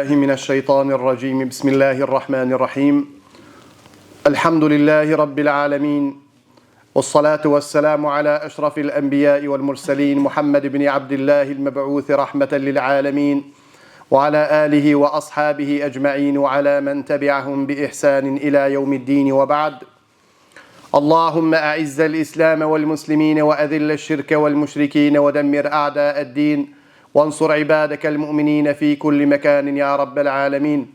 بالله من الشيطان الرجيم بسم الله الرحمن الرحيم الحمد لله رب العالمين والصلاة والسلام على أشرف الأنبياء والمرسلين محمد بن عبد الله المبعوث رحمة للعالمين وعلى آله وأصحابه أجمعين وعلى من تبعهم بإحسان إلى يوم الدين وبعد اللهم أعز الإسلام والمسلمين وأذل الشرك والمشركين ودمر أعداء الدين وانصر عبادك المؤمنين في كل مكان يا رب العالمين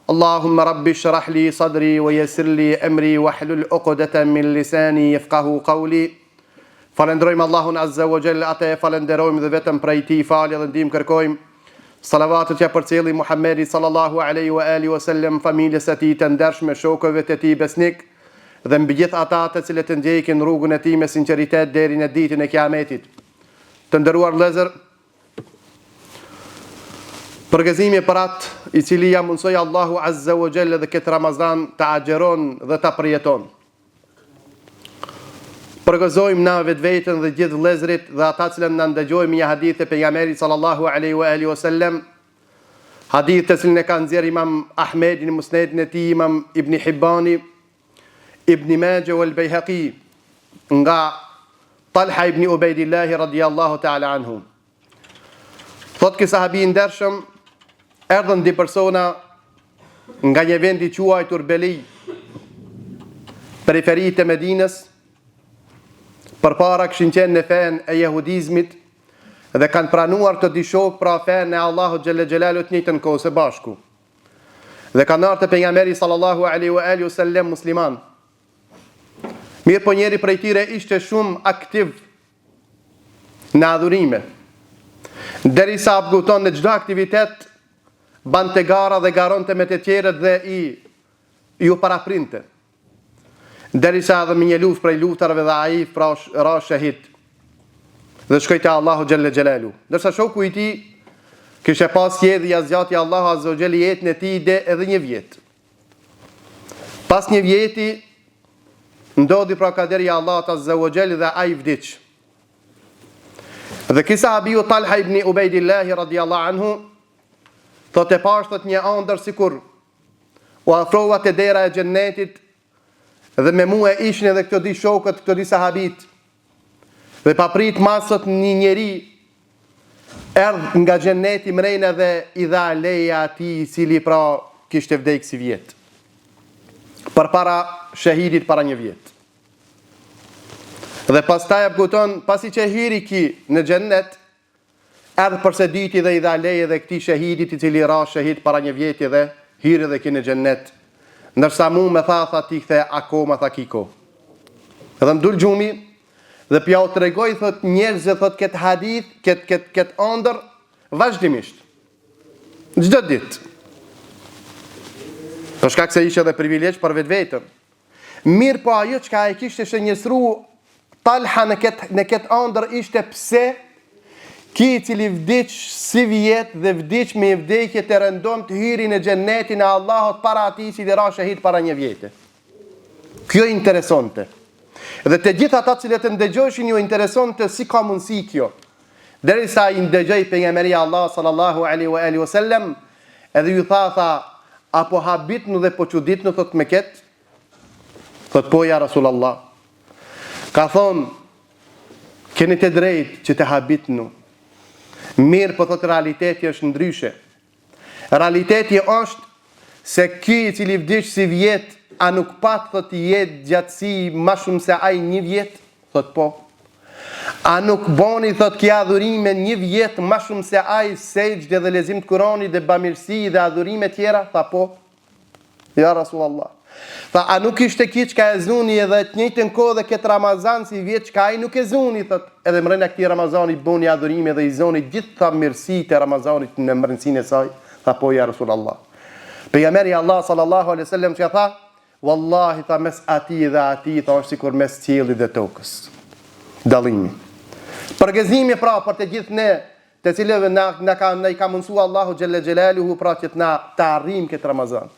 اللهم رب اشرح لي صدري ويسر لي أمري واحلل عقدة من لساني يفقه قولي Falenderojmë Allahun Azza wa Jalla, atë e falenderojmë dhe vetëm prej tij falje dhe ndihmë kërkojmë. Salavatut ja përcjelli Muhammedi sallallahu alaihi wa alihi wasallam, familjes së tij të ndershme, shokëve të tij besnik dhe mbi gjithë ata të cilët ndjekin rrugën e tij me sinqeritet deri në ditën e Kiametit. Të nderuar vëllezër, përgëzimi për atë i cili ja mundsoi Allahu Azza wa Jalla dhe këtë Ramazan të agjeron dhe të përjeton. Përgëzojmë na vetveten dhe gjithë vëllezërit dhe ata që na ndëgjojmë një hadith e pejgamberit sallallahu alaihi wa alihi wasallam, hadith të cilin e ka nxjerrë Imam Ahmedi në Musnedin e tij, Imam Ibn Hibbani, Ibn Majah wal Bayhaqi, nga Talha ibn Ubaydillah radiyallahu ta'ala anhu. Thot që sahabi i ndershëm, erdhën dy persona nga një vend i quajtur Beli, periferi të Medinës, përpara kishin qenë në fen e jehudizmit dhe kanë pranuar të dy shok pra fen e Allahut xhelle xhelalu të njëjtën kohë së bashku. Dhe kanë ardhur te pejgamberi sallallahu alaihi wa alihi wasallam musliman. Mirë po njeri prej tyre ishte shumë aktiv në adhurime. Derisa abguton në çdo aktivitet, bante gara dhe garonte me të tjerët dhe ju paraprinte. Derisa edhe me një luftë prej luftarëve dhe ai ra shahid. Dhe shkoi te Allahu xhelle xhelalu. Ndërsa shoku i tij kishte pas jedhë ja zgjati Allahu azza wa jalla jetën e tij edhe një vjet. Pas një vjeti ndodhi pra kaderi i Allahut azza wa jalla dhe ai vdiq. Dhe kisa abiu Talha ibn Ubaydillah radiyallahu anhu thotë pashtot një ëndër sikur u afrova te dera e xhennetit dhe me mua ishin edhe këto dy shokët, këto dy sahabit. Dhe pa prit masët një njeri erdh nga xheneti mrejnë dhe i dha leja atij i cili pra kishte vdekur si vjet. Përpara shahidit para një vjet. Dhe pastaj abguton, pasi që hiri ki në xhennet, erdh përse dyti dhe i dha leje dhe këtij shahidit i cili ra shahid para një vjeti dhe hiri dhe ki në xhennet. Ndërsa mu me tha ti kthe akoma tha kiko. Edhe mdul gjumi dhe pja u tregoj thot njerëzve thot këtë hadith, këtë ëndër vazhdimisht. Çdo ditë. Për shkak se ishte edhe privilegj për vetveten. Mirë po ajo çka e kishte shënjesru Talha në këtë ëndër ishte pse ki i cili vdiq si vjet dhe vdiq me vdekje të rëndom të hyri në xhennetin e Allahut para atij që i ra shahid para një vjete. Kjo interesonte. Dhe të gjithë ata që të ndëgjojshin ju interesonte si ka mundësi kjo. Derisa i ndëgjoi pejgamberi Allah sallallahu alaihi wa alihi wasallam, edhe ju tha apo habitnu dhe po çuditnu thot me ket? Thot po ja Rasulullah. Ka thonë, keni të drejtë që të habitnu. Mirë po thot realiteti është ndryshe. Realiteti është se ky i cili vdiq si vjet, a nuk pat thot jetë gjatësi ma shumë se ai një vjet? Thot po. A nuk boni thot kja adhurime një vjet ma shumë se ai sejdë dhe lezim të Kurani dhe bamirësi dhe adhurime tjera? Tha po. Ja Rasulallah. Tha, a nuk ishte ki që ka e zuni edhe të njëjtën kohë dhe këtë Ramazan si vjetë që ka ai nuk e zuni, thot, edhe mrena këti Ramazani boni adhurime dhe i zoni gjithë tha mirësi të Ramazanit në mërënësin e saj? Tha po ja Rasulallah. Pejgamberi Allah sallallahu alaihi wasallam që tha, wallahi tha mes ati dhe ati tha është sikur mes qiellit dhe tokës. Dallimi. Përgëzimi pra për të gjithë ne të cilëve na ka mundsuar Allahu xhelle xhelaluhu pra që na të arrijmë këtë Ramazan.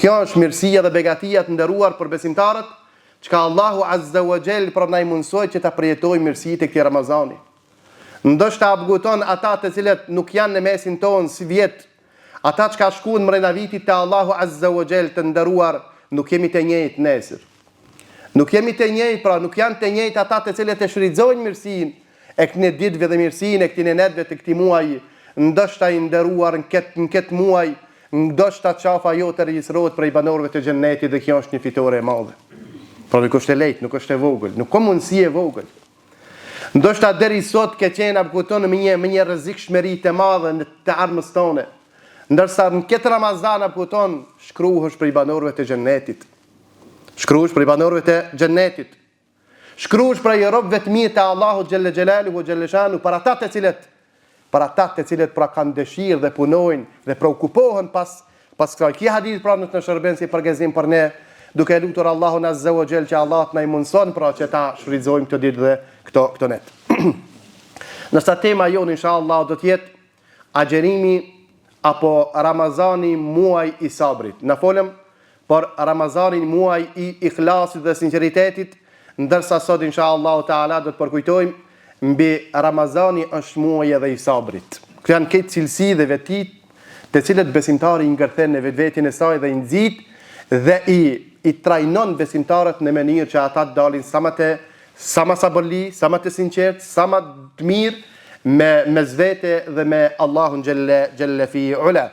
Kjo është mirësia dhe begatia të nderuar për besimtarët, çka Allahu azza wa jall pra na i mundsoi që ta përjetojmë mirësitë e këtij Ramazani. Ndoshta abguton ata të cilët nuk janë në mesin tonë si vjet, Ata që ka shkuën mrena vitit të Allahu Azza wa Jall të nderuar, nuk jemi të njëjtë nesër. Nuk jemi të njëjtë, pra nuk janë të njëjtë ata të cilët e shfrytëzojnë mirësinë e këtij ditëve dhe mirësinë e këtij netëve të këtij muaji, ndoshta i nderuar në këtë muaj, ndoshta qafa jote regjistrohet për banorëve të xhennetit dhe kjo është një fitore e madhe. Pra nuk është e lehtë, nuk është e vogël, nuk ka mundësi e vogël. Ndoshta deri sot ke qenë apkuton me një rrezikshmëri të madhe në të ardhmës tone. Ndërsa në këtë Ramazan apkuton shkruhesh për banorëve të xhennetit. Shkruhesh për banorëve të xhennetit. Shkruhesh për robëve të mirë të Allahut xhelle xhelaluhu xhelle shanu, për ata të cilët pra kanë dëshirë dhe punojnë dhe preokupohen pas kësaj. Ky hadith pra në shërben si përgëzim për ne, duke lutur Allahun Azza wa Jall që Allah të na mëson pra që ta shfrytëzojmë këtë ditë dhe këto net. Nësa tema jonë inshallah do të jetë agjerimi apo Ramazani muaj i sabrit. Na folëm për Ramazanin muaj i ikhlasit dhe sinqeritetit, ndërsa sot inshallah taala do të përkujtojmë mbi Ramazani është muaj edhe i sabrit. Këto janë këtë cilësi dhe vetit të cilët besimtari i ngërthen në vetvetin e saj dhe i nxit dhe i trajnon besimtarët në mënyrë që ata të dalin sa më sabërli, sa më të sinqert, sa më të mirë me zvete dhe me Allahun gjelle fi ula.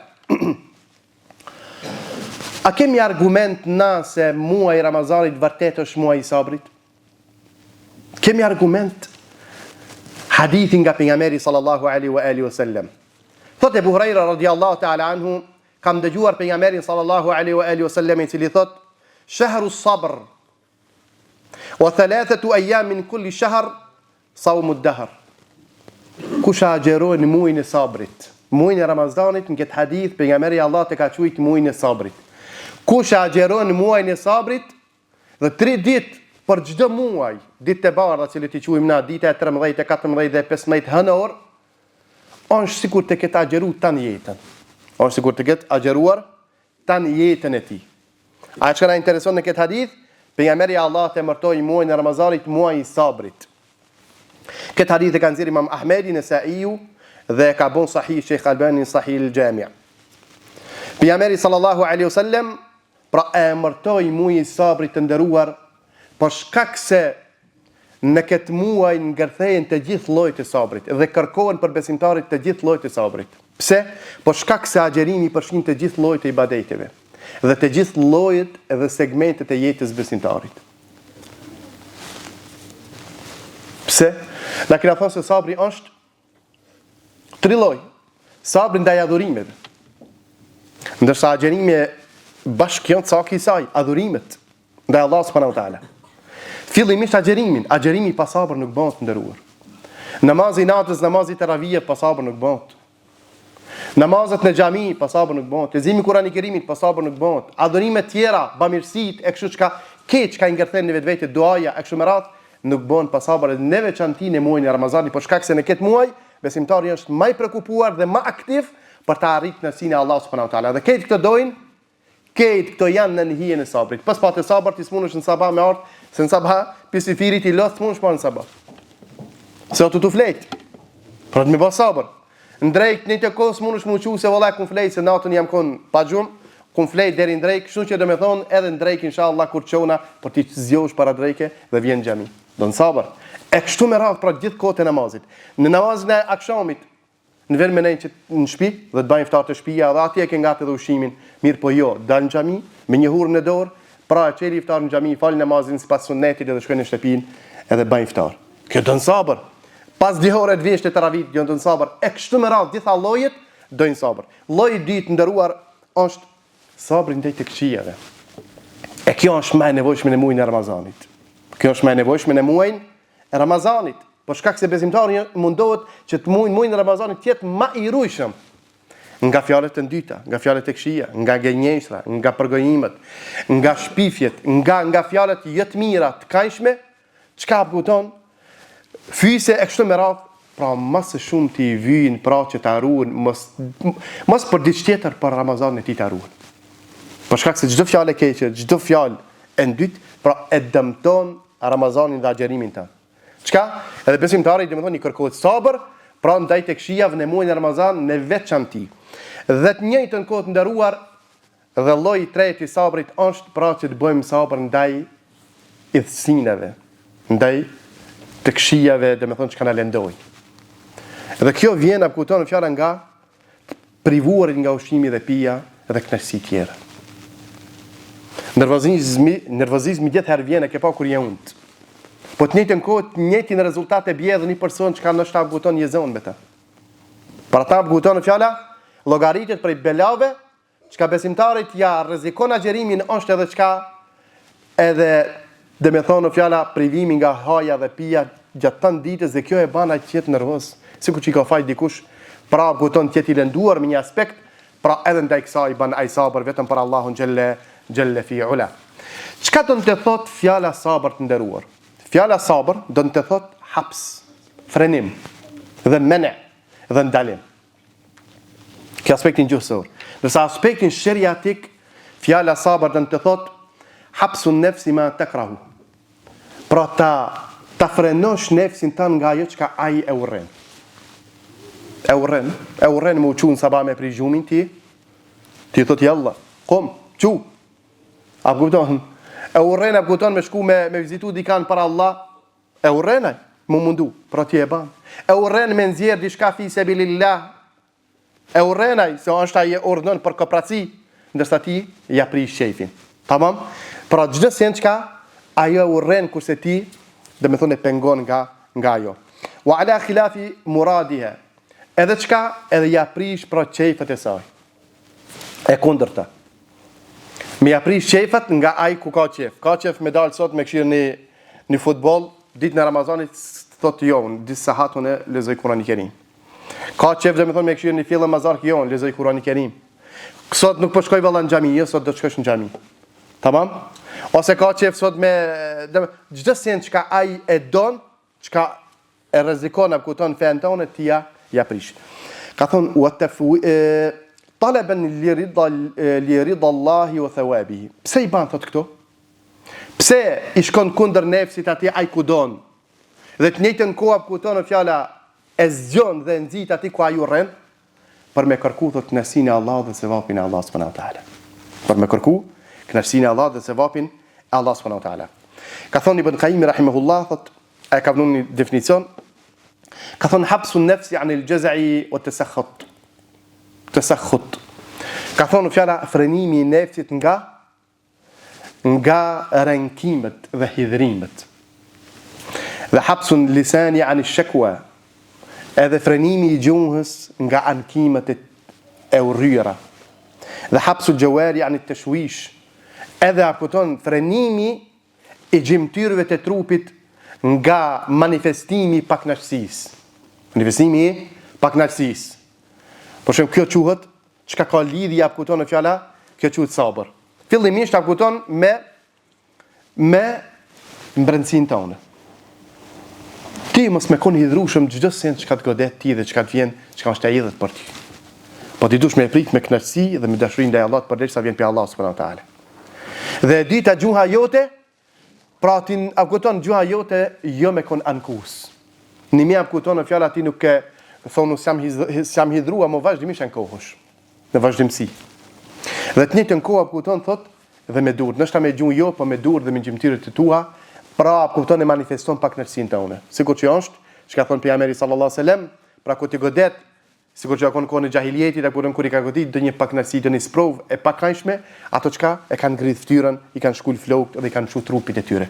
A kemi argument na se muaj Ramazanit vërtet është muaj i sabrit? Kemi argument? Hadithin nga pejgamberi sallallahu alaihi wasallam. Thot Abu Huraira radiallahu ta'ala anhu, kam dëgjuar pejgamberin sallallahu alaihi wasallam i cili thot: "Shahru sabr wa 3 ayyam min kulli shahr sawmu ad-dahr." Kush agjeron muajin e sabrit, muajin e Ramazanit, në këtë hadith pejgamberi Allah të ka quajtur muajin e sabrit. Kush agjeron muajin e sabrit dhe 3 ditë për çdo muaj, ditë e bardha që ti quajmë na, dita e 13, e 14 dhe 15 hënor, është sikur të ketë agjeruar tan jetën. Është sikur të ketë agjeruar tan jetën e tij. A çka na intereson në këtë hadith? Pejgamberi Allah të emërtoi muajin e Ramazanit muaji i sabrit. Këtë hadith e ka nxjerrë Imam Ahmedi në Sa'iu dhe ka bon sahih Sheikh Albani në Sahih al-Jami'. Pejgamberi sallallahu alaihi wasallam pra emërtoi muajin e sabrit të nderuar për shkak se në këtë muaj ngërthehen të gjithë llojet e sabrit dhe kërkohen për besimtarit të gjithë llojet e sabrit. Pse? Për shkak se agjerimi përfshin të gjithë llojet e ibadeteve dhe të gjithë llojet dhe segmentet e jetës besimtarit. Pse? Na kena thënë se sabri është 3 lloj. Sabri ndaj adhurimeve. Ndërsa agjerimi bashkë janë caki i saj, adhurimet ndaj Allah subhanahu wa taala. Fillimisht agjerimi pa sabër nuk bëhet nderuar. Namazi natës, namazi teravije pa sabër nuk bëhet. Namazet në xhami pa sabër nuk bëhet. Leximi Kur'anit Kerimit pa sabër nuk bëhet. Adhurimet tjera, bamirësit e kështu çka ka i ngërthen në vetvete duaja e kështu me radhë nuk bëhen pa sabër në veçanti në muajin e Ramazanit, por shkak se në këtë muaj besimtari është më i prekupuar dhe më aktiv për të arritur kënaqësinë e Allahut subhanahu wa taala. Dhe këtë këto dojnë, këto janë në hijen e sabrit. Pas pa të sabër ti smunësh në sabah me art, se në sabah pisifirit i lot smunësh pa në sabah. Se ato tu flet. Për të më bë sabër. Ndrejt në të kohë smunësh më uqu se valla kun flet se natën jam kon pa xhum, kun flet deri në drejk, kështu që do të thonë edhe në drejk inshallah kur çona për ti zgjohesh para drejke dhe vjen xhami. Don sabër. E kështu me radhë për gjithë kohët e namazit. Në namazin e akşamit, në vermen e që në shtëpi dhe të bëjnë iftar të shtëpia dhe atje ke gati dhe ushqimin, mirë po jo, dal në xhami me një hurë në dorë, pra e çeli iftar në xhami, fal namazin sipas sunetit dhe shkojnë në shtëpinë edhe bëjnë iftar. Kjo don sabër. Pas 2 orë të vjesh të taravit, jo don sabër. E kështu me radhë gjitha llojet dojnë sabër. Lloji i dytë nderuar është sabri ndaj të këqijave. E kjo është më e nevojshme në muajin e Ramazanit. Kjo është më e nevojshme në muajin e Ramazanit. Por shkak se besimtari mundohet që të muajin e Ramazanit të jetë më i rujshëm nga fjalët e dyta, nga fjalët e këqija, nga gënjeshtra, nga përgojimet, nga shpifjet, nga fjalët jo të mira, të këndshme, çka kupton? Fyse e kështu me radhë, pra më së shumë ti vyjnë pra që të arruhen, mos për diçka tjetër për Ramazanin e ti të arruhen. Për shkak se çdo fjalë e keqe, çdo fjalë e dytë, pra e dëmton Ramazanin dhe agjerimin tënd. Çka? Edhe besimtari domethënë i kërkohet sabër pra ndaj tek shijave në muajin e Ramazan në veçanti. Dhe të njëjtën kohë të nderuar, dhe lloji i tretë i sabrit është pra që të bëjmë sabër ndaj idhësinave, ndaj tek shijave, domethënë çka na lëndoj. Dhe kjo vjen apo kupton fjala nga privuarit nga ushqimi dhe pija dhe kënaqësi tjera. Nervozizmi gjithë herë vjen e ke pa kur je unt. Po të njëjtën kohë, të njëjtin rezultat e bie edhe një person që ka ndoshta buton një zonë me ta. Për ata buton fjala llogaritet prej belave, çka besimtarit ja rrezikon agjerimin është edhe çka edhe dhe me thonë fjala privimi nga haja dhe pija gjatë tan ditës dhe kjo e bën aq qet nervoz, sikur që ka faj dikush, pra buton të jetë i lënduar me një aspekt, pra edhe ndaj kësaj bën ai sabër vetëm për Allahun xhelle fi ula. Çka do të thotë fjala sabër të nderuar? Fjala sabër do të thotë haps, frenim, dhe mene, dhe ndalim. Kjo aspektin gjuhësor. Nësa aspektin shariatik, fjala sabër do të thotë hapsun nefsi ma takrahu. Pra ta frenosh nefsin tan nga ajo çka ai e urren. E urren më uqun sabah me pri gjumin ti thot jalla, kom, qu. A kupton? E urren e kupton me shku me vizitu dikan para Allah, e urrenaj, më mundu, pra ti e ban. E urren me nxjerr diçka fi sebilillah, e urrenaj, se është ai urdhën për kooperaci, ndërsa ti ja prish shefin. Tamam? Pra çdo sen çka ajo urren kurse ti, dhe me thonë e pengon nga ajo. Wa ala khilafi muradiha. Edhe çka edhe ja prish pra çejfat e saj. E kundërta. Me ja prish çejfat nga ai ku ka qef. Ka qef me dal sot me këshir një futboll, ditën e Ramazanit thotë jo, disa hatun e lexoj Kur'anin e Kerim. Ka qef dhe me thonë me këshir një film mazark jo, lexoj Kur'anin e Kerim. Sot nuk po shkoj valla në xhami, sot do të shkosh në xhami. Tamam? Ose ka qef sot me çdo sen çka ai e don, çka e rrezikon apo kupton fen tonë ti ja prish. Ka thon wa talaban li rida Allahi wa thawabihi. Pse i ban thot këto? Pse i shkon kundër nefsit atij ai ku don? Dhe të njëjtën kohë apo kupton fjala e zgjon dhe nxit atij ku ai urren për me kërku thot kënaqësinë e Allahut dhe sevapin e Allahut subhanahu wa taala. Për me kërku kënaqësinë e Allahut dhe sevapin e Allahut subhanahu wa taala. Ka thon Ibn Qayyim rahimahullah thot ai ka dhënë një definicion. Ka thon habsu nefsi an al-jaz'i wa tasakhut. Ka thon fjala frenimi i nefsit nga rënkimet dhe hidhrimet. Dhe habsu lisani an ash-shakwa. Edhe frenimi i gjuhës nga ankimet e urryera. Dhe habsu al-jawari an at-tashwish. Edhe akuton frenimi i gjymtyrëve të trupit nga manifestimi i pakënaqësisë. Manifestimi i pakënaqësisë. Por shumë kjo quhet, çka ka lidhje apo kupton në fjala, kjo quhet sabër. Fillimisht apo kupton me mbrëmsinë tonë. Ti mos me kon hidhrushëm çdo sen çka të godet ti dhe çka të vjen, çka është ai për ti. Po ti dush me prit me kënaqësi dhe me dashuri ndaj Allahut përderisa vjen pe Allah subhanahu wa taala. Dhe dita gjuha jote, pra ti apo kupton gjuha jote jo me kon ankus. Në mi apo kupton në fjala ti nuk e thonë s'jam hidhrua, më vazhdimisht në kohësh. Në vazhdimsi. Dhe të njëjtën kohë apo kupton thot dhe me dur, ndoshta me gjuhë jo, po me dur dhe me gjymtyrët e tua, pra apo kupton e manifeston pak kënaqësinë tonë. Sikur që është, çka thon pejgamberi sallallahu alajhi wasallam, pra ku ti godet, sikur që ka kohën e xahilietit apo kur i ka godit do një pak kënaqësi, do një sprov e pakënaqshme, ato çka e kanë ngrit fytyrën, i kanë shkul flokët dhe i kanë shu trupit e tyre.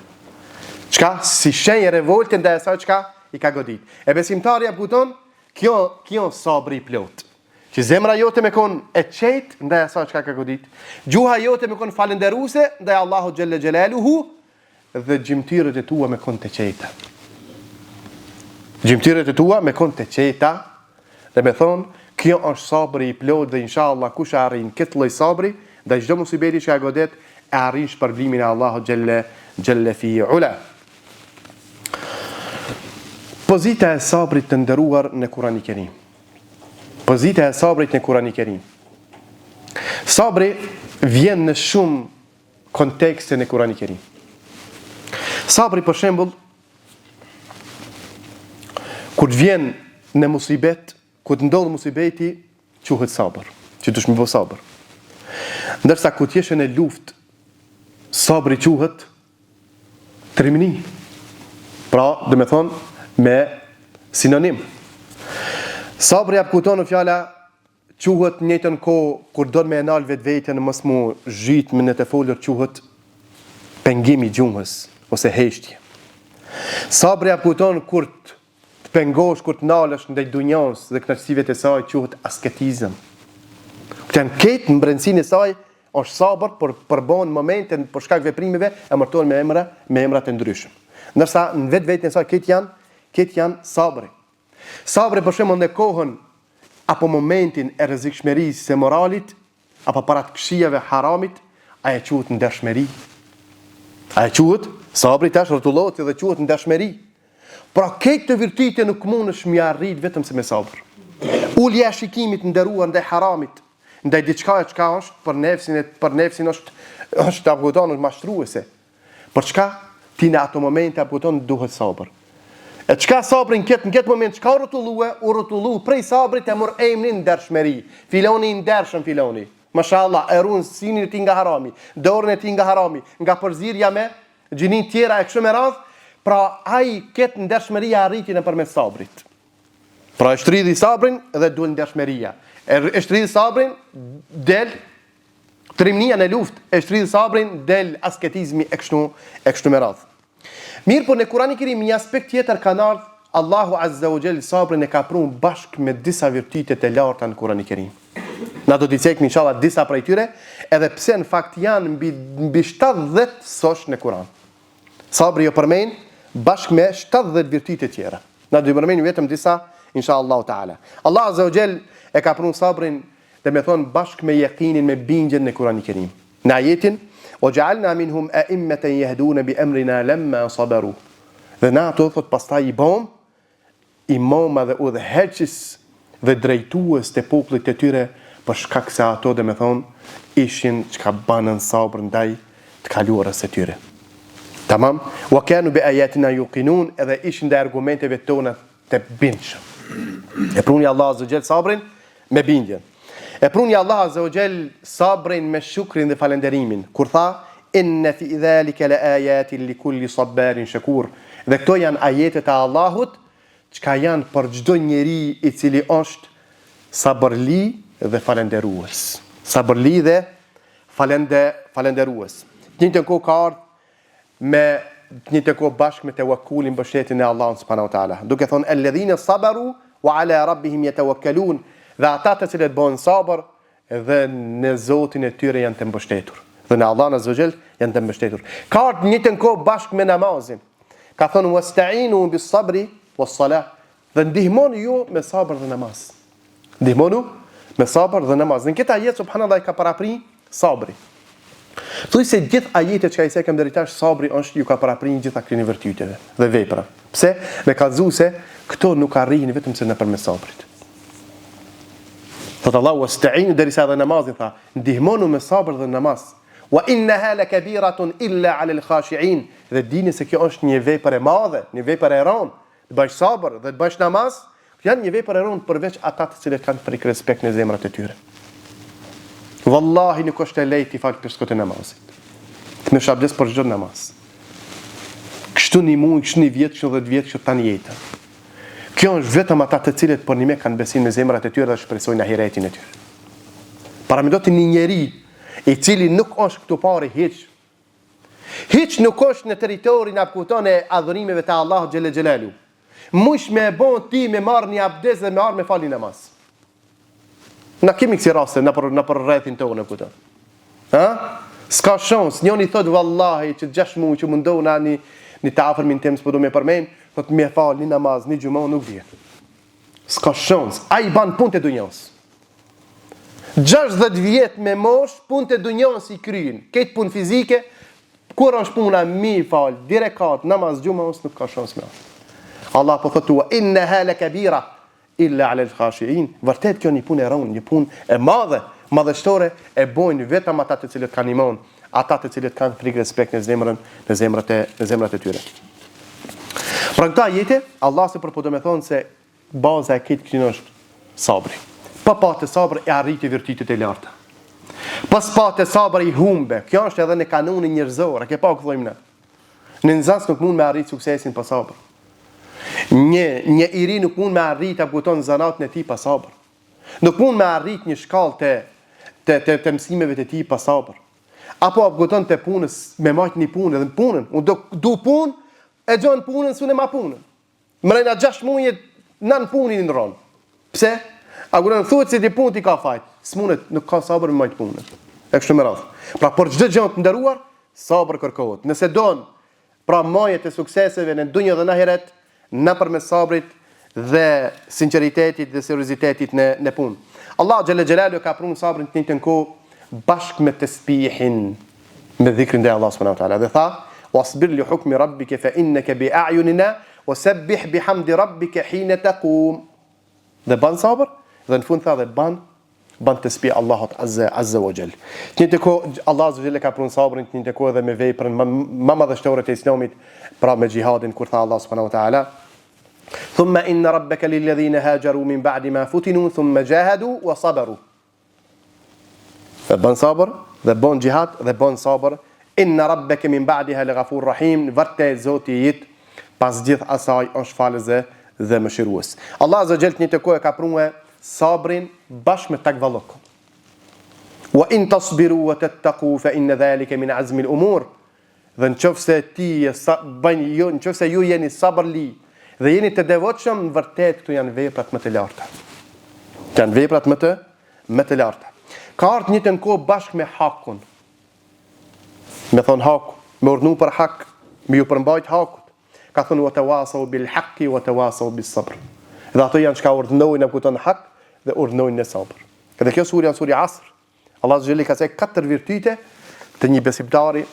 Çka si shenjë revolte ndaj asaj çka i ka godit. E besimtari apo kupton, kjo sabri i plot. Që zemra jote me kon e qetë ndaj asaj çka ka godit. Gjuha jote me kon falënderuese ndaj Allahut xhelle xhelaluhu dhe gjymtyrët e tua me kon të qeta. Gjymtyrët e tua me kon të qeta dhe me thon, kjo është sabri i plot dhe inshallah kush arrin këtë lloj sabri, ndaj çdo musibeti që ka godet, e arrin shpërblimin e Allahut xhelle fi ula. Pozita e sabrit të nderuar në Kur'anin e Kerim. Pozita e sabrit në Kur'anin e Kerim. Sabri vjen në shumë kontekste në Kur'anin e Kerim. Sabri për shembull kur vjen në musibet, ku të ndodhë musibeti, quhet sabër, që të shmi bo sabër. Ndërsa ku t'jeshe në luft, sabri quhet trimni. Pra, dhe me thonë, me sinonim. Sabri apkuton në fjala, quhet njëtën ko, kur do me enal vetë vetën, mos mu zhitë me në të folër, quhet pengimi gjumës, ose heshtje. Sabri apkuton kur të pengosh, kur të nalësh ndaj dunjans dhe knaqësive të saj, quhet asketizëm. Këtë janë ketë në brendësinë e saj, është sabër për përbon momentin për shkak veprimeve e mërtojnë me emra të ndryshëm. Ndërsa në vetë e saj këtë janë sabri. Sabri për shembull në kohën apo momentin e rrezikshmërisë së moralit apo para të këqijave haramit, ajo quhet ndershmëri. Ajo quhet sabri tash rrotullohet dhe quhet ndershmëri. Pra këtë të virtyte nuk mundesh mi arrit vetëm se me sabër. Ulja e shikimit nderuar ndaj haramit, ndaj diçka që është për nefsin është apëton është mashtruese. Për çka ti në ato momente apëton duhet sabër. E çka sabrin në këtë moment çka u rrotullu prej sabrit e mor emrin ndershmëri. Filoni i ndershëm filoni. Mashallah, e ruan sinin e tij nga harami, dorën e tij nga harami, nga përzierja me gjinin tjera e kështu me radhë. Pra ai këtë ndershmëria arriti nëpërmjet sabrit. Pra e shtridhi sabrin dhe duhet ndershmëria. E shtridhi sabrin del trimnia në luftë, e shtridhi sabrin del asketizmi e kështu me radhë. Mirë, por në Kur'anin e Kerim një aspekt tjetër ka ardhur, Allahu Azza wa Jall sabrin e ka prun bashkë me disa virtyte të larta në Kur'anin e Kerim. Na do t'i cekmi inshallah disa prej tyre, edhe pse në fakt janë mbi 70 sosh në Kur'an. Sabri jo përmend bashkë me 70 virtyte tjera. Na do i përmendim vetëm disa inshallah taala. Allah Azza wa Jall e ka prun sabrin dhe me thonë bashkë me yaqinin, me bindjen në Kur'anin e Kerim. Në ajetin وَجَعَلْنَا مِنْهُمْ أَئِمَّةً يَهْدُونَ بِأَمْرِنَا لَمَّا صَبَرُوا. Dhe na ato thot pastaj i bëm imama dhe udhëheqës dhe drejtues të popullit të tyre për shkak se ato dhe me thonë ishin çka banën sabër ndaj të kaluarës së tyre. Tamam? Wa kanu bi ayatina yuqinun, edhe ishin ndaj argumenteve tona të bindshëm. E pruni Allah Azza wa Jall sabrin me bindjen. E pruni Allah Azza wa Jall sabrin me shukrin dhe falenderimin. Kur tha, inna fi dhalika la ayatin li kulli sabarin shakur. Dhe këto janë ajetet e Allahut, çka janë për çdo njeri i cili është sabërli dhe falenderues. Sabërli dhe falenderues. Njëjtën kohë ka ardhur me njëjtën kohë bashkë me tawakkulin mbështetjen e Allahut subhanahu wa taala. Duke thonë alladhina sabaru wa ala rabbihim yatawakkalun. Dhe ata të cilët bën sabër dhe në Zotin e tyre janë të mbështetur. Dhe në Allah Azza wa Jall janë të mbështetur. Ka ardhur njëjtën kohë bashkë me namazin. Ka thonë wasta'inu bis sabri was salah. Dhe ndihmoni ju me sabër dhe namaz. Ndihmonu me sabër dhe namaz. Në këtë ajet subhanallahu ka parapri sabri. Thuaj se gjithë ajetet që ai se kam deri tash sabri është ju ka paraprin gjitha këtyre virtyteve dhe vepra. Pse? Me kallëzu se këto nuk arrihen vetëm se nëpërmjet sabrit. Thot Allah wasta'inu derisa dhe namazin tha, ndihmonu me sabër dhe namaz. Wa innaha lakabiratun illa 'ala al-khashi'in. Dhe dini se kjo është një vepër e madhe, një vepër e rëndë. Të bësh sabër dhe të bësh namaz, janë një vepër e rëndë përveç ata të cilët kanë frikë respekt në zemrat e tyre. Wallahi nuk është e lehtë i fal për namazit. Të më shabdes për çdo namaz. Kështu një muaj, kështu një vjet, kështu 10 vjet, kështu tani jeta. Kjo është vetëm ata të cilët për një me kanë besim në zemrat e tyre dhe shpresojnë ahiretin e tyre. Paramendot një njeri i cili nuk është këtu pari hiç nuk është në territorin apkuton e adhurimeve të Allahut xhelle xhelalu. Mush me bon ti me marr një abdes dhe me arë me fal një namaz. Na kemi kësi raste në për rrethin tonë këtu. Ha? S'ka shans, njëri thot vallahi që 6 muaj që mundohu na një të afërmin tim s'po do me përmend, thot me fal një namaz, një xhumë nuk vjen. S'ka shans. Ai ban punë të dunjos. 60 vjet me mosh, punë të dunjos i kryen. Këtë punë fizike, kur është puna mi fal, direkat, namaz, xhumë nuk ka shans me. Allah po thotë innaha lakabira illa 'ala al-khashi'in. Vërtet kjo një punë e rëndë, një punë e madhe, madhështore, e bojnë vetëm ata të cilët kanë iman, ata të cilët kanë frikë respekt në zemrat e tyre. Pra këta ajete, Allah se përpo do me thonë se baza e këtë këtyn është sabri. Pa patë sabër e arriti virtytet e larta. Pas patë sabër i humbe. Kjo është edhe në kanunin njerëzor. A ke pa ku thojmë ne? Në nxans nuk mund me arrit suksesin pa sabër. Një iri nuk mund me arrit aputon zanatën e tij pa sabër. Nuk mund me arrit një shkallë të mësimeve të tij pa sabër. Apo aputon të punës me marrë një punë edhe në punën. Unë du punë, e gjon punën s'unë ma punën. Mrena 6 muaj nën punin në rol. Pse? A kur thuhet se ti punë ti ka fajt, s'mundet, nuk ka sabër me marrë punën. E kështu me radhë. Pra për çdo gjë të nderuar, sabër kërkohet. Nëse don pra marrjet e sukseseve në dunjë dhe në ahiret, nëpërmes sabrit dhe sinqeritetit dhe seriozitetit në punë. Allah xhalla xhelalu ka pranuar sabrin të njëjtën kohë bashkë me tasbihin, me dhikrin e Allah subhanahu wa taala. Dhe tha: "Wasbir li hukmi rabbika fa innaka bi a'yunina wasabbih bihamdi rabbika hina taqum." Dhe ban sabër, dhe në fund tha dhe ban tasbih Allahut azza wa jall. Të njëjtën kohë Allah azza wa jall ka pranuar sabrin të njëjtën kohë dhe me veprën më madhështore të Islamit, pra me xhihadin, kur tha Allah subhanahu wa taala: ثم إن ربك للذين هاجروا من بعد ما فتنوا ثم جاهدوا وصبروا. Bën sabër, dhe bën jihad, dhe bën sabër. Inna rabbaka min ba'daha laghafur rahim. Vërtet Zoti i jit pas gjithë asaj është falës dhe mëshirues. Allah azza jall një të kohë ka pranuar sabrin bashkë me takvallok. Wa in tasbiru wa tattaqu fa inna dhalika min azmi al-umur. Dhe nëse ti nëse ju jeni sabërli dhe jeni të devotshëm, vërtet këtu janë veprat më të larta. Janë veprat më të larta. Ka ardhur një të kohë bashkë me hakun. Me thon haku, me urdhnu për hak, me ju përmbajt hakut. Ka thonë wa tawasaw bil haqqi wa tawasaw bis sabr. Dhe ato janë çka urdhnojnë apo kuton hak dhe urdhnojnë në sabër. Edhe kjo sura janë sura Asr. Allah xheli ka thënë 4 virtyte të një besimtari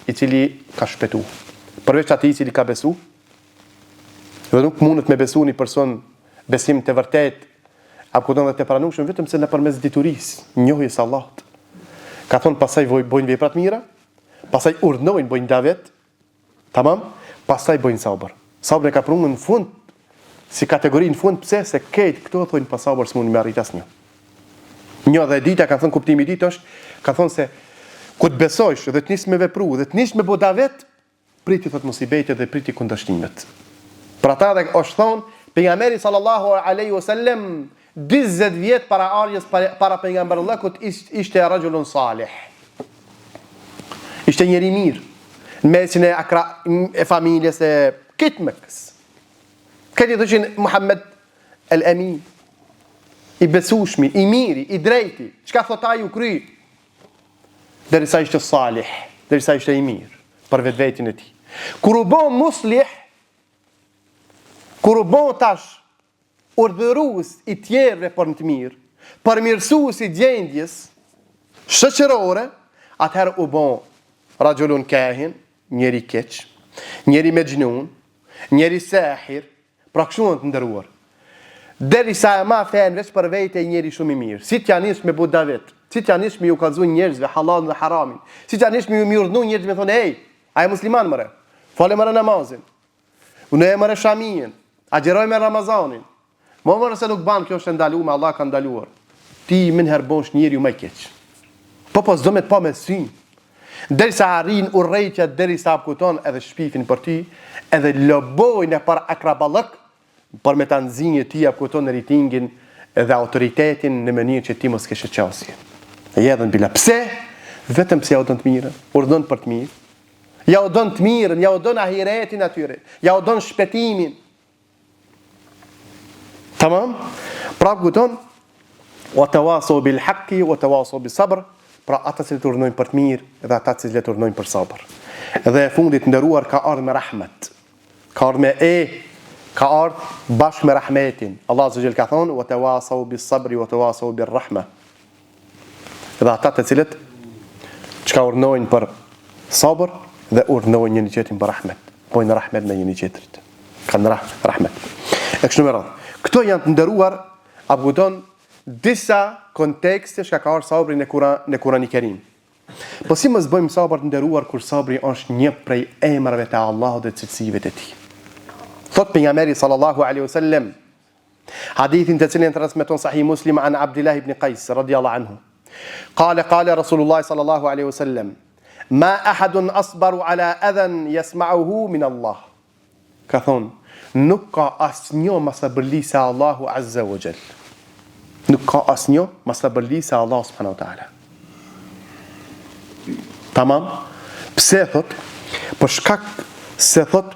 i cili ka shpëtuar. Përveç atij i cili ka besuar, dhe nuk mundet me besu një person besim të vërtet apo dhe të pranueshëm vetëm se nëpërmes diturisë, njohjes Allahut. Ka thonë pastaj bojnë vepra të mira, pastaj urdhnojnë bojnë davet, tamam, pastaj bojnë sabër. Sabri ka pranuar në fund si kategori në fund, pse se këtë këto thonë pa sabër s'mund me arrit asnjë. Një dhe dita ka thënë kuptimi i ditë është, ka thonë se ku të besojsh dhe të nis me vepru dhe të nis me bo davet, priti thot musibete dhe priti kundërshtimet. Pra ta dhe është thonë, pejgamberi sallallahu alaihi wasallam 20 vjet para ardhjes para pejgamberullahut ishte rajulun salih. Ishte njeri mirë. Në mesin e familjes e këtë Mekës. Këtë i thoshin Muhammed el-Amin, i besueshmi, i miri, i drejti. Çka thot ai u kry? Derisa ishte salih, derisa ishte i mirë për vetvetin e tij. Kur u bë muslih, kur u bë tash urdhërues i tjerëve për në të mirë, përmirësues i gjendjes shoqërore, atëherë u bë rajulun kahin, njeri keq, njeri mejnun, njeri sahir, pra kështu të nderuar. Derisa e ma fen veç për vete i njeri shumë i mirë. Si t'ja nis me bu davet, si t'ja nis me ju kallzu njerëzve halalin dhe haramin, si t'ja nis me ju urdhnu njerëzve me thonë, ej, a e musliman mëre, fale mëre namazin, unë e mëre shamin, agjeroj me Ramazanin, mo mëre se nuk ban, kjo është ndalu me Allah ka ndaluar. Ti min herbosh njeri ju me keq. Po s'do me t'pa me sy. Derisa arrin urrejtja, derisa apkuton edhe shpifin për ti, edhe lobojnë e për akrabalëk, për me të nëzinje ti apkuton në rritingin edhe autoritetin në mënyrë që ti mos keshe qasje. E jedhën bila. Pse? Vetëm pse ja u don të mirën, urdhon për të mirë. Ja u don të mirën, ja u don ahiretin atyre, ja u don shpëtimin. Tamam? Pra kupton? Wa tawasaw bil haqqi wa tawasaw bis sabr. Pra ata që urdhnojnë për të mirë dhe ata që urdhnojnë për sabër. Dhe fundit nderuar ka ardhur me rahmet. Ka ardhur me ka ardhur bashkë me rahmetin. Allah azza jall ka thonë wa tawasaw bis sabri wa tawasaw bir rahma. Dhe ata të cilët çka urdhnojnë për sabër dhe urdhnojnë një tjetrin për rahmet. Bojnë rahmet me një tjetrit. Kanë rahmet. E kështu me radhë. Këto janë të nderuar abudon disa kontekste që ka ardhur sabri në Kur'anin e Kerim. Po si mos bëjmë sabër të nderuar kur sabri është një prej emrave të Allahut dhe cilësive të tij. Thot pejgamberi sallallahu alaihi wasallam, Hadithin të cilin transmeton Sahih Muslim an Abdullah ibn Qais radiyallahu anhu. قال رسول الله صلى الله عليه وسلم ما أحد أصبر على أذى يسمعه من الله. Ka thonë, nuk ka asnjë më sabërli se Allahu Azza wa Jall. Nuk ka asnjë më sabërli se Allah subhanahu wa taala. Tamam? Pse thot? Për shkak se thot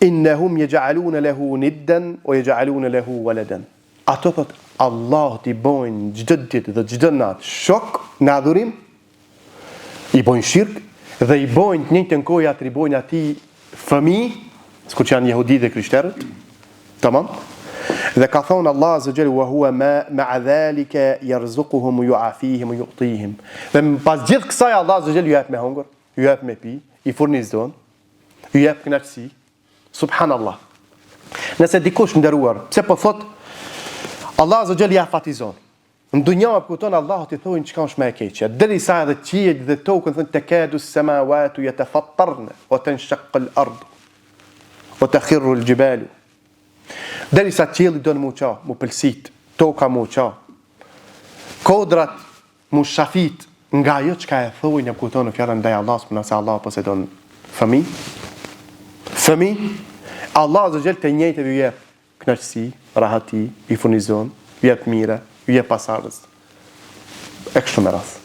innahum yaj'aluna lahu niddan wa yaj'aluna lahu waladan. Ato thot Allah t'i bojnë çdo ditë dhe çdo natë shok në adhurim, i bojnë shirk dhe i bojnë të njëjtën kohë atribojnë atij fëmijë, sikur që janë jehudi dhe krishterët. Tamam? Dhe ka thonë Allah azza wa jalla wa huwa ma'a dhalika yarzuquhum wa yu'afihim wa yu'tihim. Dhe pas gjithë kësaj Allah azza wa jalla ju jep me hungër, ju jep me pi, i furnizon, ju jep kënaqësi. Subhanallah. Nëse dikush nderuar, pse po thot Allah azza wa jalla ja fatizon. Në dunja kupton Allahu ti thonë çka është më e keqja. Derisa edhe qiejt dhe tokën thonë takadu as-samawati yatafattarna wa tanshaqqa al-ard wa takhirru al-jibalu. Derisa qielli do mu qa, mu pëlsit, toka mu qa, kodrat mu shafit, nga ajo çka e thojnë e kupton në fjalën ndaj Allahut, nëse Allah posedon fëmijë, Allah azza jall të njëjtë ju jep kënaqësi, rahati, i furnizon, ju jep mira, ju jep pasardhës. E kështu me radhë.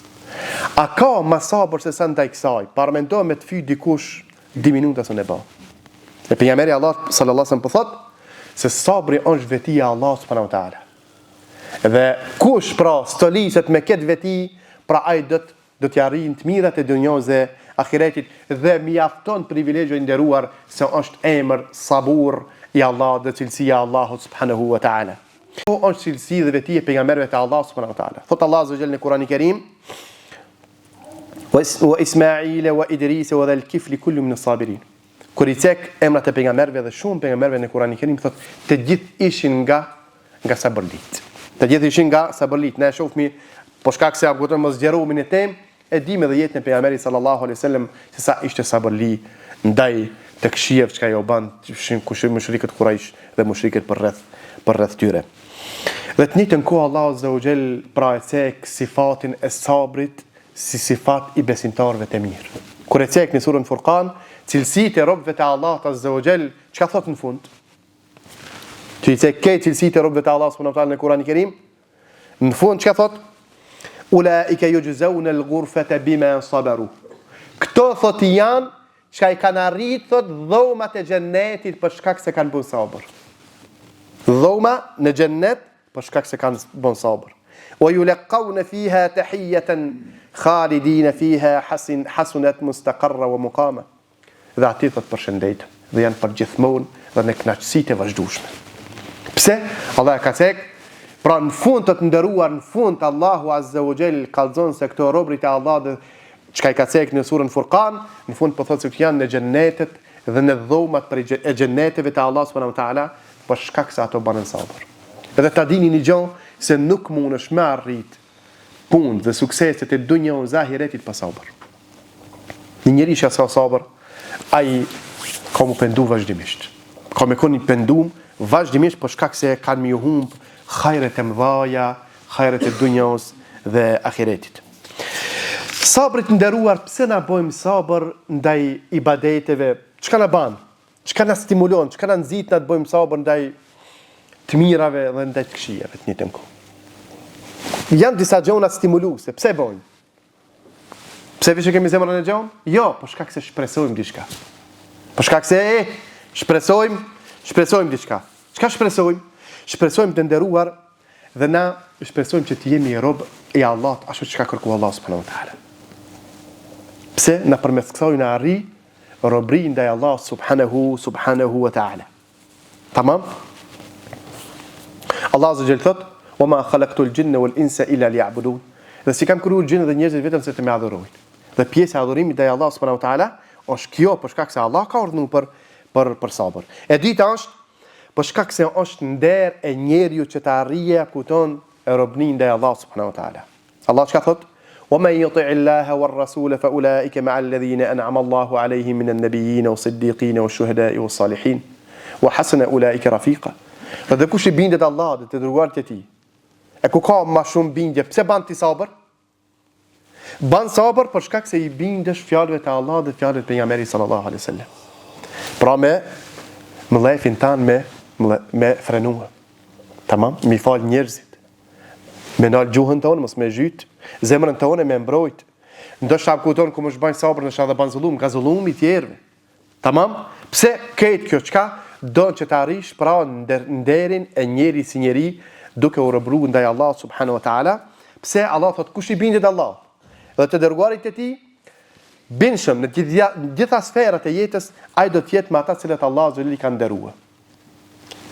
A ka më sabër se sa ndaj kësaj? Parmendo me të fyt dikush 2 minuta s'e bë. E pejgamberi Allah sallallahu alaihi wasallam po thotë se sabri është vetia e Allahut subhanahu wa taala. Dhe kush pra stoliset me këtë veti, pra ai do të arrijë të mirat e dunjos dhe ahiretit dhe mjafton privilegjo i nderuar se është emër sabur i Allahut dhe cilësia e Allahut subhanahu wa taala. Po është cilësi dhe veti e pejgamberëve të Allahut subhanahu wa taala. Thot Allah azza wa jalla në Kur'anin e Kerim: "Wa Ismaila wa Idrisa wa dhal kifli kullu min as-sabirin." Kur i cek emrat e pejgamberëve dhe shumë pejgamberëve në Kur'anin e Kerim thot të gjithë ishin nga sabërlit. Të gjithë ishin nga sabërlit. Ne shohmi po shkak se apo mos zgjerohemi në temë, e dimë edhe jetën e pejgamberit sallallahu alaihi wasallam se sa ishte sabërli ndaj të këshieve çka jo ban mushrikët Quraysh dhe mushrikët për rreth tyre. Dhe të njëjtën kohë Allahu azza wa jall pra e cek sifatin e sabrit si sifat i besimtarëve të mirë. Kur e cek në surën Furqan cilësitë e robëve të Allahut azza wa jall, çka thot në fund? Ti cek ke cilësitë e robëve të Allahut subhanahu wa taala në Kur'anin e Kerim? Në fund çka thot? Ulaika yujzauna al-ghurfata bima sabaru. Këto thot janë çka i kanë arrit thot dhomat e xhennetit për shkak se kanë bën sabër. Dhoma në xhennet për shkak se kanë bën sabër. Wa yulqawna fiha tahiyatan khalidin fiha hasunat mustaqarra wa muqama. Dhe ati thot përshëndet dhe janë për gjithmonë dhe në kënaqësitë e vazhdueshme. Pse? Allah ka thënë, pra në fund të nderuar, në fund Allahu azza wa jall kallzon se këto robërit e Allahut çka i ka thënë në surën Furqan, në fund po thotë se janë në xhennetet dhe në dhomat e xhenneteve të Allahut subhanahu wa taala për shkak se ato banë sabër. Edhe ta dini një gjë se nuk mundesh me arrit punë dhe sukseset e dunjës ahiretit pa sabër. Një njeri që ka sabër, ai ka më pendu vazhdimisht. Ka me koni pendum vazhdimisht për shkak se kanë më humb hajret e mëdha, hajret e dunjës dhe ahiretit. Sabrit nderuar, pse na bëjmë sabër ndaj ibadeteve? Çka na bën? Çka na stimulon? Çka na nxit na të bëjmë sabër ndaj të mirave dhe ndaj të këqijave të njëjtën kohë? Janë disa gjëra stimuluese. Pse bojmë? Pse vishë kemi zemrën e gjon? Jo, për shkak se shpresojmë diçka. Për shkak se shpresojmë diçka. Çka shpresojmë? Shpresojmë të nderuar dhe na shpresojmë që të jemi rob i Allahut, ashtu çka kërkon Allahu subhanahu wa taala. Pse na përmes kësaj na arri robri ndaj Allahut subhanahu wa taala. Tamam? Allah azza jalla thot: "Wa ma khalaqtu al-jinna wal-insa illa liya'budun." Dhe si kam krijuar gjinët dhe njerëzit vetëm se të më adhurojnë. Dhe pjesa e adhurimit ndaj Allahut subhanahu wa taala është kjo për shkak se Allah ka urdhëruar për sabër. E dyta është për shkak se është nder e njeriu që të arrijë kupton e robnin ndaj Allahut subhanahu wa taala. Allah çka thot? "Wa man yuti' Allaha war-rasula fa ulaika ma'a alladhina an'ama Allahu 'alayhim min an-nabiyyin was-siddiqin wash-shuhada'i was-salihin wa hasuna ulaika rafiqa." Dhe kush I bindet Allahut dhe të dërguarit e tij, e ku ka më shumë bindje, pse ban ti sabër? Ban sabër për shkak se I bindesh fjalëve të Allahut dhe fjalëve të pejgamberit sallallahu alaihi wasallam. Pra me lefin tanë me frenua. Tamam, mi fal njerëzit. Me nal gjuhën tonë, mos me zhyt, zemrën tonë me mbrojt. Ndoshta kupton ku mos bën sabër, ndoshta edhe ban zullum, ka zullum I tjerëve. Tamam? Pse këtë kjo çka don që të arrish pra nderin e njeri si njeri duke u rëbru ndaj Allah subhanahu wa taala. Pse Allah thot kush I bindet Allah dhe të dërguarit e tij, binshëm në gjitha sferat e jetës, ai do të jetë me ata cilët Allah azza wa jalla I ka nderuar.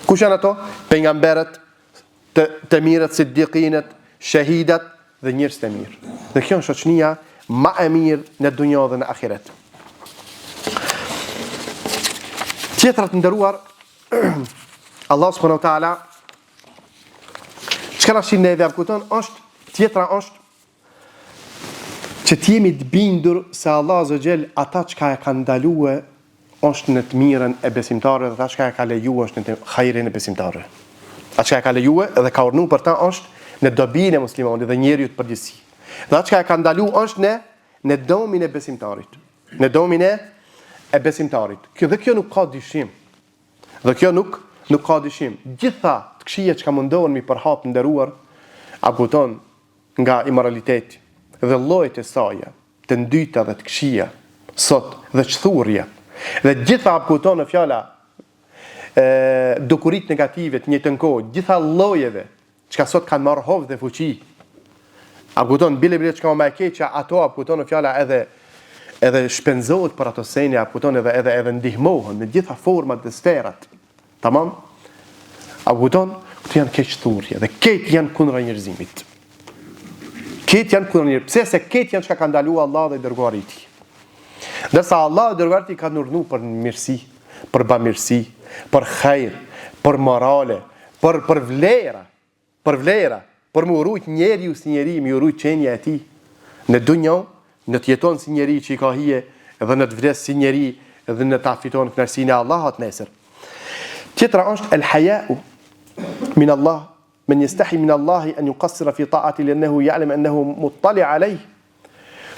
Kush janë ato? Pejgamberët, të mirët, siddiqinët, shahidat dhe njerëz të mirë. Dhe kjo është shoqënia më e mirë në dunjë dhe në ahiret. Tjetër të nderuar, Allah subhanahu wa taala çka na shin neve kupton është tjetra është që të jemi të bindur se Allah azza wa jall ata çka e ka ndaluar është në të mirën e besimtarëve dhe ata çka e ka lejuar është në të hajrin e besimtarëve. Ata çka e ka lejuar dhe ka urdhëruar për ta është në dobinë e muslimanit dhe njeriu të përgjithësi. Dhe ata çka e ka ndaluar është në domin e besimtarit. Në domin e besimtarit. Kjo nuk ka dyshim. Dhe kjo nuk ka dyshim. Gjitha të këqija që ka mundohen mi përhap të nderuar, a kupton nga imoraliteti dhe llojet e saj, të ndyta dhe të këqija, sot dhe çthurrja. Dhe gjitha a kupton në fjala dukurit negative të njëjtën kohë, gjitha llojeve çka sot kanë marrë hovë dhe fuqi. A kupton bile çka më e keq që ato a kupton në fjala edhe shpenzohet për ato sene, a kupton edhe ndihmohen në gjitha format dhe sferat. Tamam? A kupton? Këto janë keq thurrje dhe këto janë kundra njerëzimit. Këto janë kundra njerëzimit. Pse se këto janë çka ka ndaluar Allah dhe dërguari I tij. Ndërsa Allah dhe dërguari I tij ka urdhëruar për mirësi, për bamirësi, për hajër, për morale, për vlera, për më urujt njeriu si njeri, më urujt qenja e tij në dunjë, në të jeton si njeri që I ka hije, dhe në të vdes si njeri, dhe në ta fiton kënaqësinë e Allahut nesër. Tjetra është el-haya'u min Allah, men yastahi min Allah an yuqassira fi ta'ati li'annahu ya'lam annahu muttali' alayh.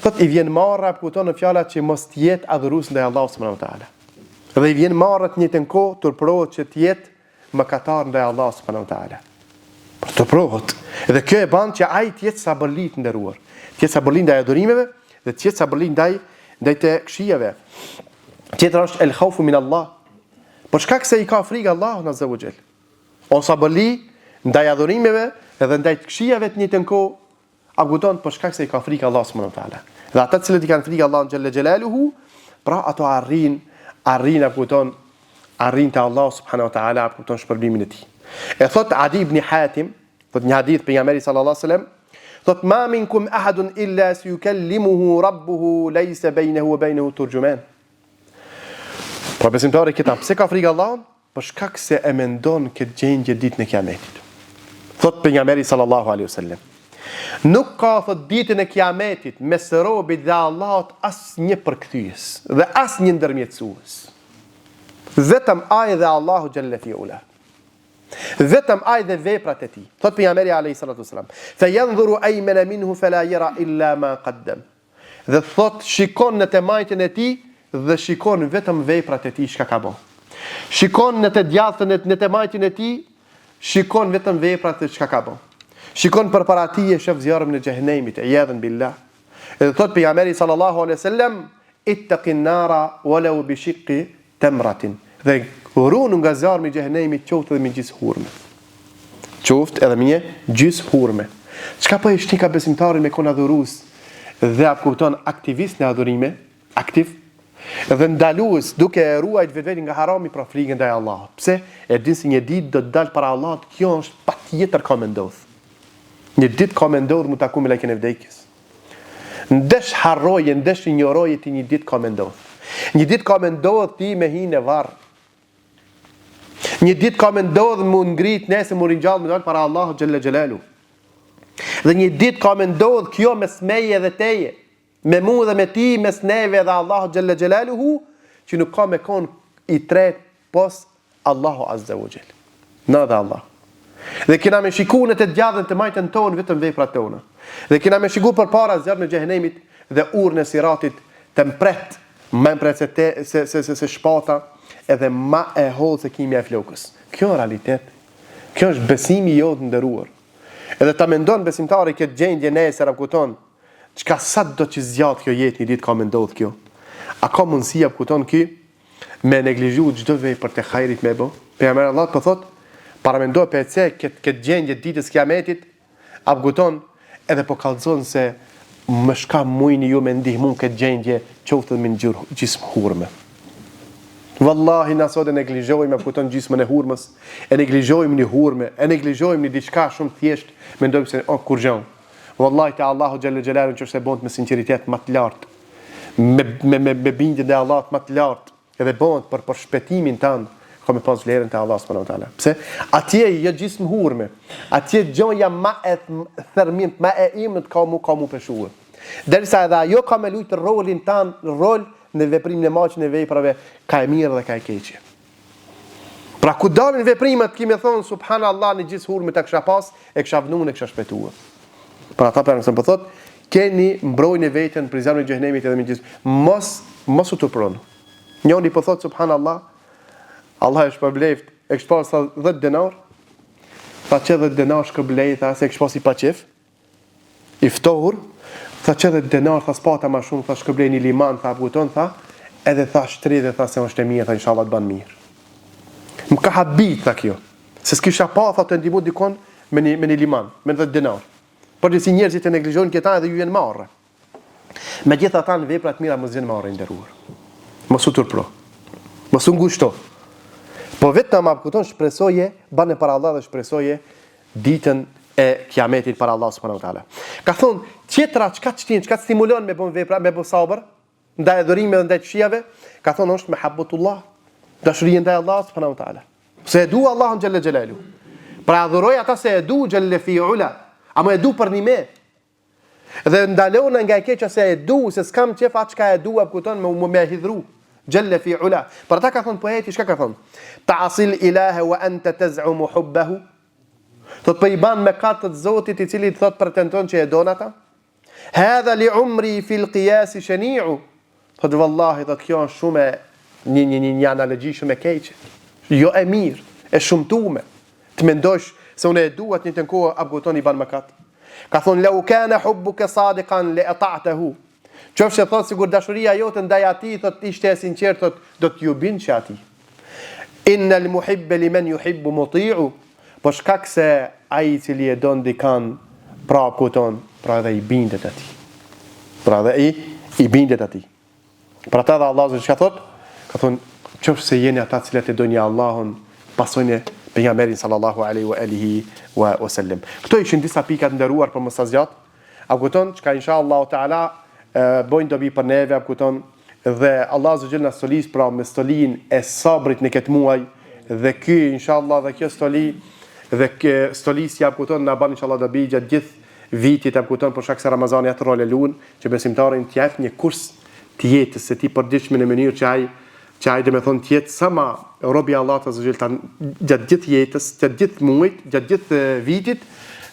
Thot I vjen marrë kupton në fjalat që mos të jetë adhurues ndaj Allahut subhanahu wa taala. Dhe I vjen marrë në njëjtën kohë turprohet që të jetë mëkatar ndaj Allahut subhanahu wa taala. Për turprohet. Dhe kjo e bën që ai të jetë sabërli të nderuar, të jetë sabërli ndaj adhurimeve dhe të jetë sabërli ndaj të këqijave. Tjetra është el khawfu min Allah. Për shkak se I ka frikë Allahut azza wa jall. O sabërli ndaj adhurimeve dhe ndaj të këqijave të njëjtën kohë, a kupton për shkak se I ka frikë Allahut subhanahu wa taala. Dhe ata që I kanë frikë Allahut xhalla xhelaluhu, pra ato arrin a kupton arrin te Allahu subhanahu wa taala, a kupton shpërblimin e tij. E thot Adi ibn Hatim, thot një hadith pejgamberi sallallahu alaihi wasallam, thot ma minkum ahadun illa sayukallimuhu rabbuhu laysa bainahu wa bainahu turjuman. Pra besimtari këta pse ka frikë Allahut? Për shkak se e mendon këtë gjendje ditën e Kiametit. Thot pejgamberi sallallahu alaihi wasallam, nuk ka thot ditën e Kiametit mes robit dhe Allahut asnjë përkthyes dhe asnjë ndërmjetësues. Vetëm ai dhe Allahu xhalla fi ula. Vetëm ai dhe veprat e tij. Thot pejgamberi alayhi salatu wasalam, fa yanzuru aymana minhu fala yara illa ma qaddam. Dhe thot shikon në të majtën e tij dhe shikon vetëm veprat e tij çka ka bën. Shikon në të djathtën në të majtën e tij, shikon vetëm veprat e çka ka bën. Shikon përpara tij e shef zjarrin e xhehenemit, iyadhan billah. Dhe thot pejgamberi sallallahu alaihi wasallam, ittaqin nara walau bi shiqqi tamratin. Dhe urun nga zjarri i xhehenemit qoftë edhe me gjys hurme. Qoftë edhe me gjys hurme. Çka po e shtika besimtarin me kon adhurues dhe apo kupton aktivist në adhurime, aktiv dhe ndalues duke e ruajt vetveten nga harami për frikën ndaj Allahut. Pse? E din se një ditë do të dalë para Allahut, kjo është patjetër ka më ndodh. Një ditë ka më ndodh mu taku me lajkën e vdekjes. Ndesh harroje, ndesh injoroje ti një ditë ka më ndodh. Një ditë ka më ndodh ti me hinë e varr. Një ditë ka më ndodh mu ngrit nëse mu ringjall më dal para Allahut xhalla xhelalu. Dhe një ditë ka më ndodh kjo mes meje dhe teje. Me mu dhe me ti, mes neve dhe Allahu xhalla xhelaluhu, që nuk ka me kon I tret pos Allahu azza wa jall. Na dhe Allah. Dhe kena me shiku në të djadhen të majtën tonë vetëm veprat tona. Dhe kena me shiku për para zjarë në gjehenemit dhe urën e siratit të mpret, më mpret se shpata edhe ma e hodhë se kimja e flokës. Kjo është realitet. Kjo është besimi jotë ndëruar. Edhe ta mendon besimtari këtë gjendje nesër kupton, çka sa do të zgjat kjo jetë një ditë ka më ndodh kjo. A ka mundësi kupton ky me neglizhu çdo vepër të hajrit me bë? Pejgamberi Allah po thotë, para mendoj për këtë gjendje ditës kiametit, kupton edhe po kallzon se më shka mujni ju me ndihmun këtë gjendje qoftë me gjismë hurme. Wallahi na sot e neglizhojmë kupton gjismën e hurmës, e neglizhojmë një hurme, e neglizhojmë një diçka shumë thjesht, mendojmë se kur gjën. Wallahi te Allahu xhallal xhelalu që se bën me sinqeritet më të lartë, me bindje ndaj Allahut më të lartë, edhe bën për shpëtimin tënd, ka me pas vlerën te Allah subhanahu wa taala. Pse? Atje jo gjismë hurme, atje gjonja më e thërmim, më e imët ka mu peshuar. Derisa edhe ajo ka me luajtur rolin tan, rol në veprimin e maqën e veprave, ka e mirë dhe ka e keqe. Pra ku dalin veprimet, kemi thonë subhanallahu në gjithë hurme të kisha pas, e kisha vënë, e kisha shpëtuar. Pra ata për nësën për thot, keni mbrojnë e vetën për zjarrin e xhehenemit edhe me gjithë. Mos u turproni. Njëri po thot subhanallahu, Allah e shpërbleft, e kështë pas 10 denar, tha që 10 denar shkërblej, tha se e kështë pas i paqef, i ftohur, tha që 10 denar, tha spata ma shumë, tha shkërblej një liman, tha buton, tha, edhe tha shtri dhe tha se është e mirë, tha inshallah të banë mirë. Më ka habit, tha kjo, se s'kisha pa, tha të ndihmu dikon me një liman, me 10 denar. Por që si njerëzit e neglizhojnë këta edhe ju jenë marrë. Me gjitha ta në veprat mira mos jenë marrë i nderuar. Mos u turpro. Mos u ngushto. Po vetëm kupton shpresoje, banë para Allah dhe shpresoje ditën e kiametit para Allah subhanahu wa taala. Ka thonë, tjetra çka të stimulon me bën vepra, me bën sabër, ndaj adhurimeve dhe ndaj çështjeve, ka thonë është mehabbutullah, dashuria ndaj Allah subhanahu wa taala. Se e du Allahun xhalla xhelalu. Pra adhuroj ata se e du xhalla fi ula, ama e du për një me. Dhe ndalona nga e keqja se e du, se s'kam qef atë çka e du, kupton me hidhru. Jalla fi ula. Për ata ka thonë poeti, çka ka thonë? Ta'sil ilaha wa anta taz'umu hubbahu. Thot po i ban me katë të Zotit i cili thot pretendon që e don ata. Hadha li umri fi al-qiyas shani'u. Thot wallahi thot kjo është shumë një analogji shumë e keqe. Jo e mirë, e shumtume. Të mendosh se unë e dua të një kohë abguton i ban me katë. Ka thonë law kana hubbuka sadiqan li ata'tahu. Qofshe thot sigur dashuria jote ndaj atij thot ishte e sinqertë thot do t'ju bindje atij. Innal muhibba liman yuhibbu muti'u. Po shkak se ai i cili e don dikan pra kupton, pra edhe i bindet atij. Pra edhe i bindet atij. Pra ta dhe Allahu çka thot? Ka thon qofse jeni ata të cilët e doni Allahun, pasojeni pejgamberin sallallahu alaihi wa alihi wa sallam. Këto ishin disa pika të nderuar për mos sa zgjat. A kupton çka inshallah taala bojnë dobi për neve, kupton, dhe Allah azhajal na stolis pra me stolin e sabrit në këtë muaj, dhe ky inshallah dhe kjo stoli dhe kjo stolisja kupton na ban inshallah dobi gjatë gjithë vitit, kupton, për shkak se Ramazani atë rol e luan që besimtarin të jap një kurs të jetës së tij përditshme në mënyrë që ai domethënë të jetë sa më robi Allahut azhajal gjatë gjithë jetës, gjatë gjithë muajit, gjatë gjithë vitit,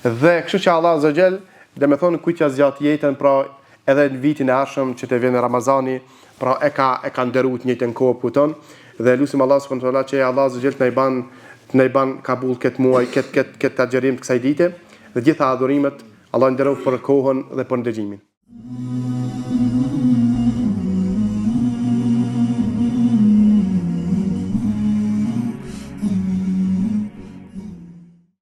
dhe kështu që Allah azhajal domethënë kujt zgjat jetën pra edhe në vitin e ardhshëm që të vjen Ramazani, pra e ka nderuar të njëjtën kohë puton, dhe lutim Allah subhanahu wa taala që Allah azhajal na i ban kabull këtë muaj, këtë agjerim të kësaj dite, dhe gjitha adhurimet Allah nderoj për kohën dhe për ndëgjimin.